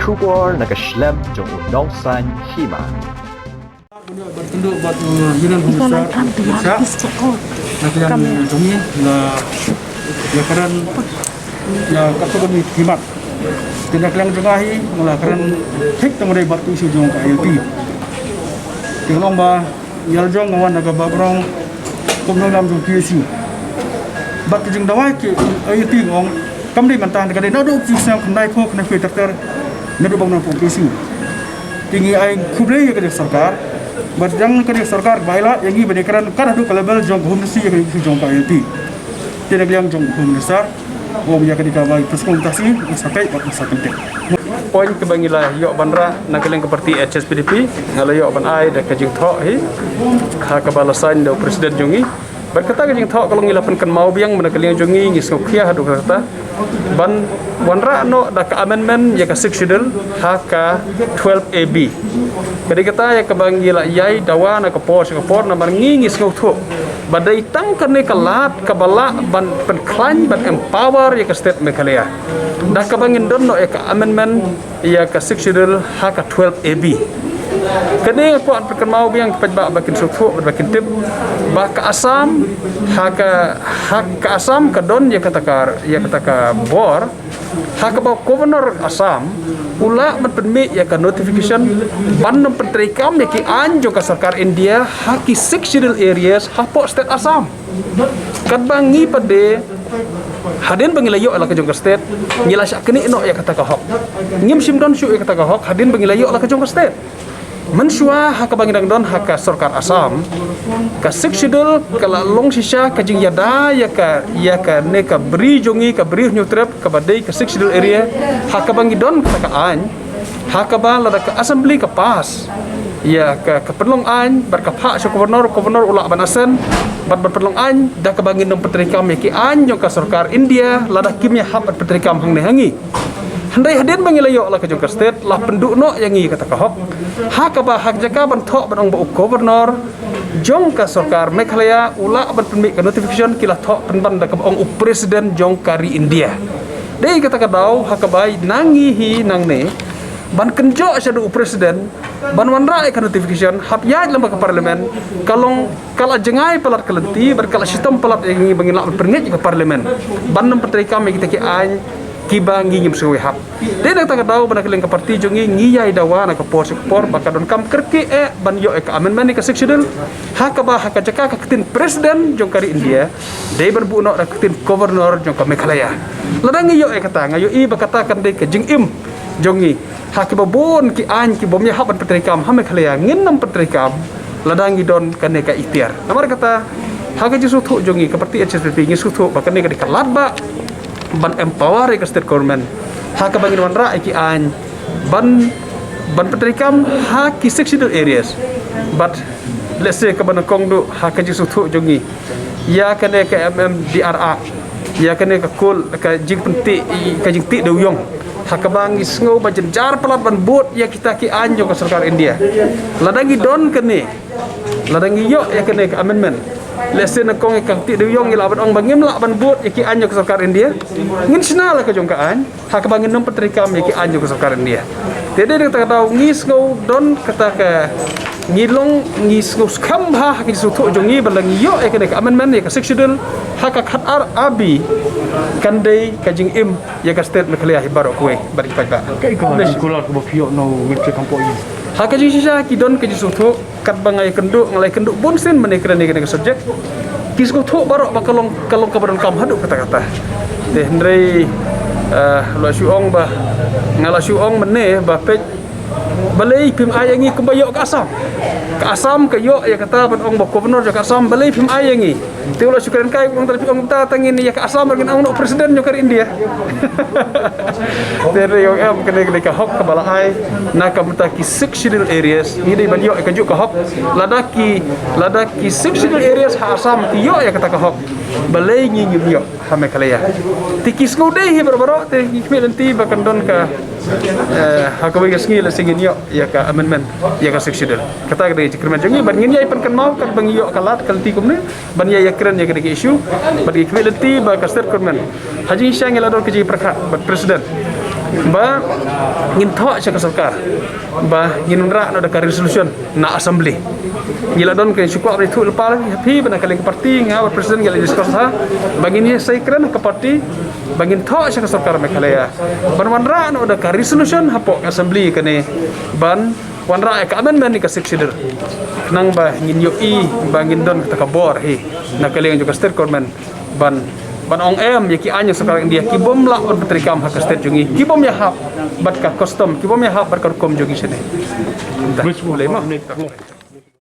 kubur nagaslam jong unong san Hima. Bertunduk buat jiran besar nak yang jomie na karan na kapag ni Hima tindak lang jungahi mula karan Thik tengore batu si jong ka IoT tinglong ba yaljong ngawan naga babrong Nongïalam jong PSU bat jong Dawa ki IoT ngong kamdi mantan ka Naduh ki sang kandai ko kena fi doktor Naduh bang na PSU tinggi ai kublai ke सरकार berjang ke सरकार baila yang ini berdekaran kan adu kalabel jong humnasi yang jong ka IoT tidak yang jong humnasar bom ya ke Kaba konsultasi sampai buat masa penting poin kebangilah yok bandra nakaleng seperti HSPDP ngala yok ban ai dak jing thok hi ha kabalasan do presiden jongi berkata jing thok kalau ngilapan kan mau biang menakaling jongi ngisok khia hadu kata ban wanra no dak amendment ya ka 6 schedule ha ka 12AB jadi kata ya kebangila yai dawa na kapor na marngi ngisok thok badai tang kan kalat kabala ban penklan ban empower ya ka state mekhalaya dak kabangin don no ya ka amendment ya ka 6 schedule ha ka 12AB kene ko an perkan mau biang pajba bakin suku bakin tip ba ka asam hak asam ka don ya kata bor hak ba governor asam ula menpermi ya ka notification ban menteri kam ya ki anjo ka sarkar India hak 6 schedule areas hapo state asam kad bangi pade hadin bangilayo ala ka jong state ngila syak kini no ya kata ka hok ngim simdon syu ya kata ka hok hadin bangilayo ala ka jong state mensua hak bangidang don hak sarkar asam ka 6 schedule kala long sisa ka jing yada ya ka ne ka bri jongi ka bri nyutrep ka badai ka 6 schedule area hak bangidon ka an hak ba la ka assembly ka pas ya ka perlong an berkapha sa gubernur ula banasen bat perlong an da ka bangidon petrikam ki an jong ka sarkar India la da kimya hab petrikam hang ne hangi handai hadin bangilayo la ka jong ka state la penduk no yang i kata ka hok hak ba hak jaka ban thok ban ong ba gubernur jong ka sarkar Meghalaya ula ban permit ka notification kila thok ban da ka ong presiden jong kari India dei kata ka daw hak bai nangi hi nang ne ban kenjo asadu presiden ban wanra ka notification hap ya lembaga parlemen kalong kala jengai pelat kelenti berkala sistem pelat yang bangila perngit ka parlemen ban nem petri kami kita ki an kibangi ngim suwe hap de nak ta daw ban keleng ka parti jongi ngiyai dawa na ka por bakadon kam kerke ban yo ka amendment ka section hak ba hak jaka ka ketin presiden jong kari India de ban bu no ketin governor jong ka Meghalaya ladang yo kata ngayo i bakata kan de ka jing im jongi hak babon ki an ki bomnya hap ban petrikam ha Meghalaya nginam petrikam ladang don kan ka ikhtiar namar kata hak ji sutu jongi ka parti HSPP ngi sutu bakan ka dikalat ba ban empower ke state government hak bangin wanra ki an ban petrikam hak ki 6 schedule areas but let's say ka ban kongdu hak ji sutu jongi ya kane ka MMDRA ya kane ka kul ka jing penti ka jing ti deuyong hak bang isngo ba jenjar pelat ban bot ya kita ki an jong ka sarkar India ladangi don kane ladangi yo ya kane ka amendment lesen kong ikang ti deuyong ila ban ong bangim la ban bot ya ki an jong ka sarkar India ngin sna la ka jong ka an hak bangin nom petrikam ya ki an jong ka sarkar India tede de ta daw ngisngo don kata ka ngilong ngisngo skam ha ki sutu jongi balang yo ya kane ka amendment ya ka 6 schedule hak ar abi kandai kajing im ya ka state Meghalaya hibaro kue bari pajba kai ko kular ko pio no ngit kampo i hak kajing sisa ki don kajing sutu kat bangai kenduk ngalai kenduk bonsen menekran ni ka subjek kisgo tho baro bakalong kalong kabaran kam hadu kata-kata de ndrei lo syuong ba ngala syuong mene ba pej balai pim ayangi kebayok ka asam ka yo ya kata ban ong ba gubernur ka asam balai pim ayangi teulo syukuran kai ong tapi ong ta tangin ya ka asam ngin ong no presiden yo kar India tere yo am kene ka hok ka balai na ka mutaki 6 schedule areas ini ban yo ka ju ka hok ladaki 6 schedule areas ha asam yo ya kata ka hok balai ngin yo ha Meghalaya tikis ngode hi baro te nanti bakan don ka hakawi ngi la singin yo ya ka amendment ya ka 6 schedule kata ka de kirman jongi ban ngin ya pan kan mau kan bang yo kalat kalti kumne ban ya kren ya ka de issue ban ki kwelenti ba ka state government haji syang la do ki prakha ba president ba ngin tho cha sarkar ba ngin ra no da resolution na assembly gila don ke syukur ni thul pal happy bana kali ke parti nga presiden gila diskus ha bagin ni sai kren ke parti bagin tho cha sarkar me kala ya ban wan ra no da resolution hapo assembly kene ban wan ra ka amendment ni ka succeeder nang ba ngin yo i bangin don ta kabor he na kali juga state government ban ong em ya ki anya sekarang dia ki bom la on petrikam hak state jungi ki bom ya hap bat ka custom ki bom ya hap bat ka hukum jungi sini dah boleh mah